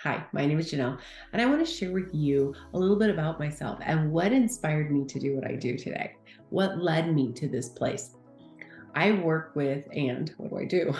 Hi, my name is Janelle, and I want to share with you a little bit about myself and what inspired me to do what I do today. What led me to this place? I work with, and what do I do?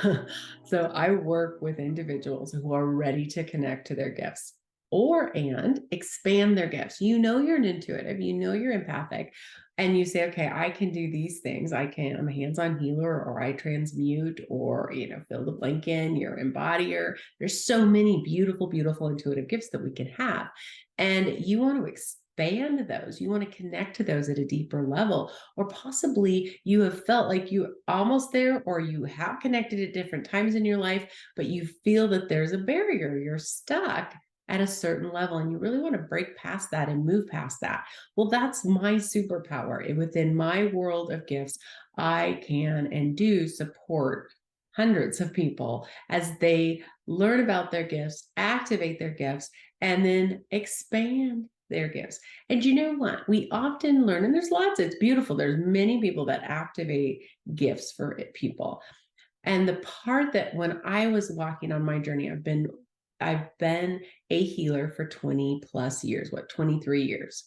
So I work with individuals who are ready to connect to their gifts and expand their gifts. You know, you're an intuitive, you know, you're empathic, and you say, okay, I can do these things. I'm a hands-on healer, or I transmute, or, fill the blank in, you're embodier. There's so many beautiful, beautiful intuitive gifts that we can have. And you want to expand those. You want to connect to those at a deeper level, or possibly you have felt like you almost there, or you have connected at different times in your life, but you feel that there's a barrier, you're stuck at a certain level, and you really want to break past that and move past that. Well, that's my superpower. Within my world of gifts, I can and do support hundreds of people as they learn about their gifts, activate their gifts, and then expand their gifts. And you know what? We often learn, and there's lots, it's beautiful. There's many people that activate gifts for people. And the part that when I was walking on my journey, I've been a healer for 20 plus years, 23 years.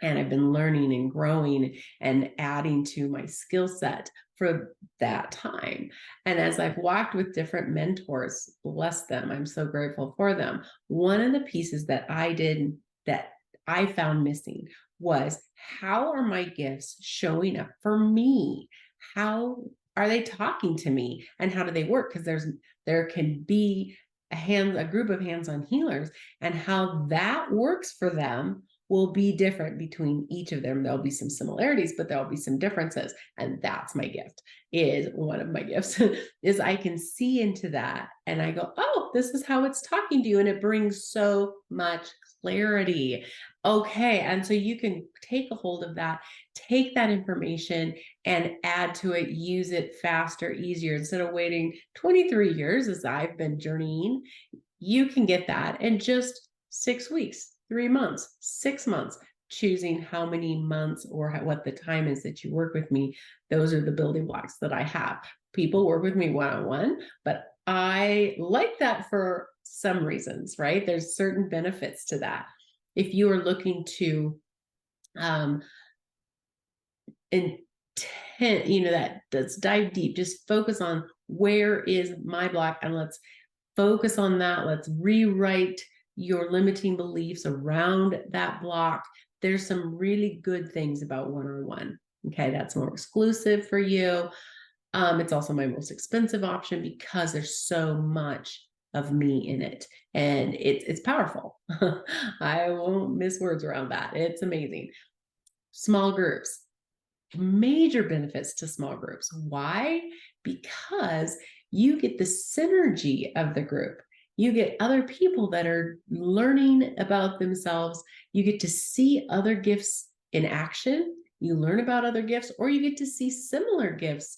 And I've been learning and growing and adding to my skill set for that time. And as I've walked with different mentors, bless them, I'm so grateful for them. One of the pieces that I did that I found missing was, how are my gifts showing up for me? How are they talking to me? And how do they work? Because there can be a group of hands-on healers, and how that works for them will be different between each of them. There'll be some similarities, but there'll be some differences. And that's my gift, is one of my gifts, is I can see into that and I go, oh, this is how it's talking to you. And it brings so much clarity. Okay. And so you can take a hold of that, take that information and add to it, use it faster, easier. Instead of waiting 23 years as I've been journeying, you can get that in just 6 weeks, 3 months, 6 months, choosing how many months or what the time is that you work with me. Those are the building blocks that I have. People work with me one-on-one, but I like that for some reasons, right? There's certain benefits to that. If you are looking to intent, let's dive deep, just focus on where is my block, and let's focus on that. Let's rewrite your limiting beliefs around that block. There's some really good things about one-on-one. Okay, that's more exclusive for you. It's also my most expensive option because there's so much of me in it, and it's powerful. I won't miss words around that. It's amazing. Small groups, major benefits to small groups. Why? Because you get the synergy of the group. You get other people that are learning about themselves. You get to see other gifts in action. You learn about other gifts, or you get to see similar gifts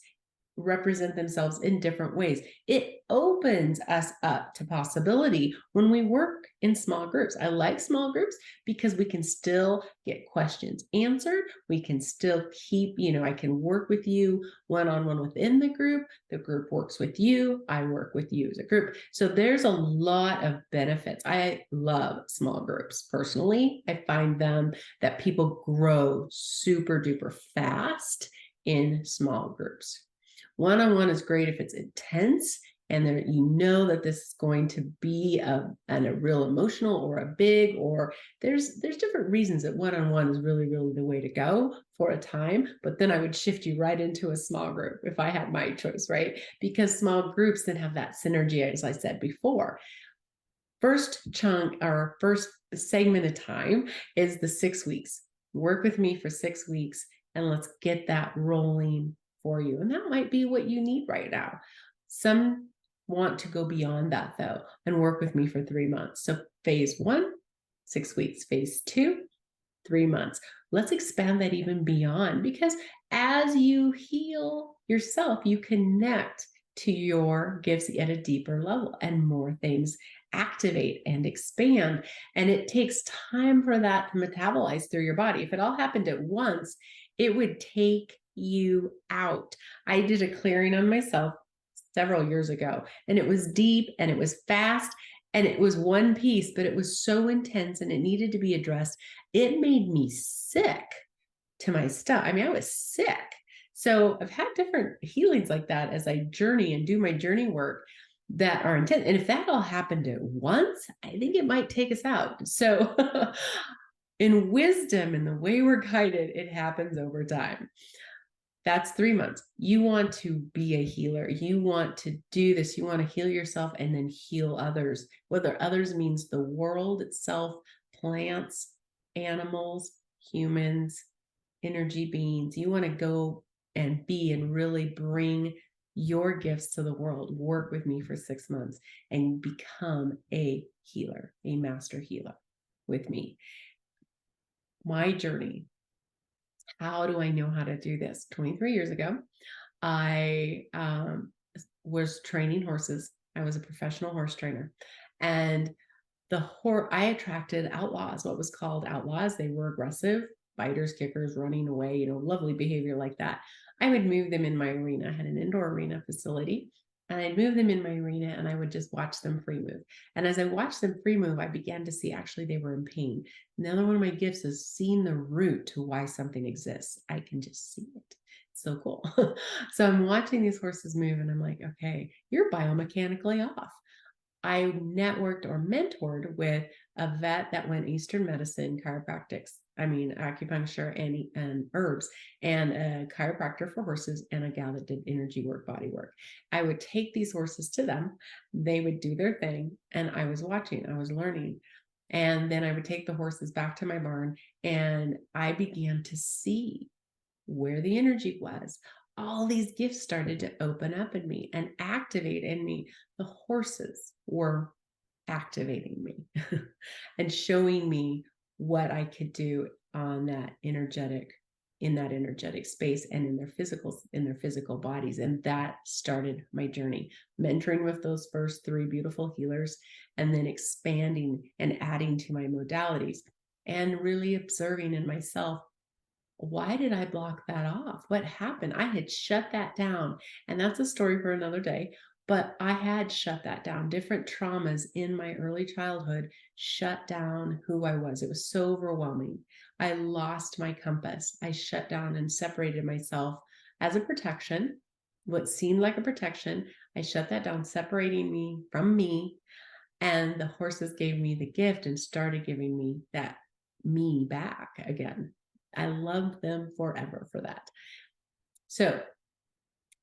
represent themselves in different ways. It opens us up to possibility when we work in small groups. I like small groups because we can still get questions answered. We can still keep, I can work with you one-on-one within the group. The group works with you. I work with you as a group. So there's a lot of benefits. I love small groups. Personally, I find that people grow super duper fast in small groups. One-on-one is great if it's intense and then you know that this is going to be a real emotional or a big, or there's different reasons that one-on-one is really, really the way to go for a time. But then I would shift you right into a small group if I had my choice, right? Because small groups then have that synergy, as I said before. First chunk or first segment of time is the 6 weeks. Work with me for 6 weeks and let's get that rolling for you. And that might be what you need right now. Some want to go beyond that though and work with me for 3 months. So phase 1, 6 weeks. Phase 2, 3 months. Let's expand that even beyond, because as you heal yourself, you connect to your gifts at a deeper level and more things activate and expand. And it takes time for that to metabolize through your body. If it all happened at once, it would take you out. I did a clearing on myself several years ago, and it was deep and it was fast. And it was one piece, but it was so intense and it needed to be addressed. It made me sick to my stomach. I mean, I was sick. So I've had different healings like that as I journey and do my journey work that are intense. And if that all happened at once, I think it might take us out. So in wisdom and the way we're guided, it happens over time. That's 3 months. You want to be a healer. You want to do this. You want to heal yourself and then heal others. Whether others means the world itself, plants, animals, humans, energy beings. You want to go and be and really bring your gifts to the world. Work with me for 6 months and become a healer, a master healer with me. My journey. How do I know how to do this? 23 years ago, I was training horses. I was a professional horse trainer. And I attracted outlaws, what was called outlaws. They were aggressive, biters, kickers, running away, lovely behavior like that. I would move them in my arena. I had an indoor arena facility. And I'd move them in my arena and I would just watch them free move. And as I watched them free move, I began to see actually they were in pain. Another one of my gifts is seeing the root to why something exists. I can just see it. It's so cool. So I'm watching these horses move and I'm like, okay, you're biomechanically off. I networked or mentored with a vet that went Eastern medicine, acupuncture and herbs, and a chiropractor for horses, and a gal that did energy work, body work. I would take these horses to them. They would do their thing. And I was watching, I was learning. And then I would take the horses back to my barn and I began to see where the energy was. All these gifts started to open up in me and activate in me. The horses were activating me and showing me what I could do on that energetic space and in their physical bodies. And that started my journey, mentoring with those first 3 beautiful healers, and then expanding and adding to my modalities and really observing in myself, why did I block that off? What happened? I had shut that down. And that's a story for another day. But I had shut that down. Different traumas in my early childhood shut down who I was. It was so overwhelming. I lost my compass. I shut down and separated myself as a protection. What seemed like a protection, I shut that down, separating me from me. And the horses gave me the gift and started giving me that me back again. I loved them forever for that. So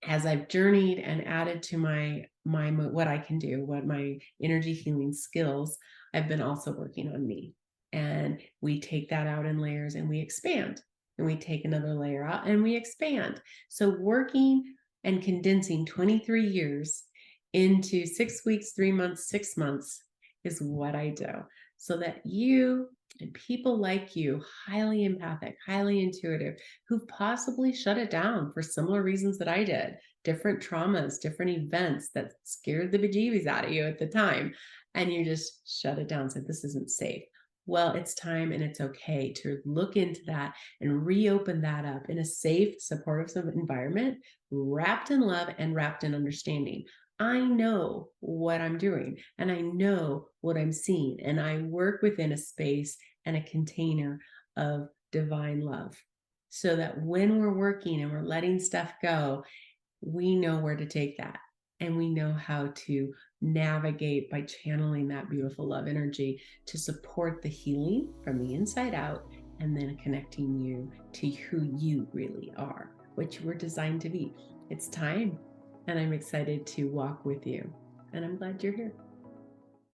as I've journeyed and added to my what I can do, what my energy healing skills, I've been also working on me. And we take that out in layers and we expand. And we take another layer out and we expand. So working and condensing 23 years into 6 weeks, 3 months, 6 months is what I do. So that you and people like you, highly empathic, highly intuitive, who've possibly shut it down for similar reasons that I did, different traumas, different events that scared the bejeebies out of you at the time, and you just shut it down, said, this isn't safe. Well, it's time and it's okay to look into that and reopen that up in a safe, supportive environment, wrapped in love and wrapped in understanding. I know what I'm doing and I know what I'm seeing, and I work within a space and a container of divine love so that when we're working and we're letting stuff go, we know where to take that and we know how to navigate by channeling that beautiful love energy to support the healing from the inside out, and then connecting you to who you really are, what you were designed to be. It's time. And I'm excited to walk with you. And I'm glad you're here.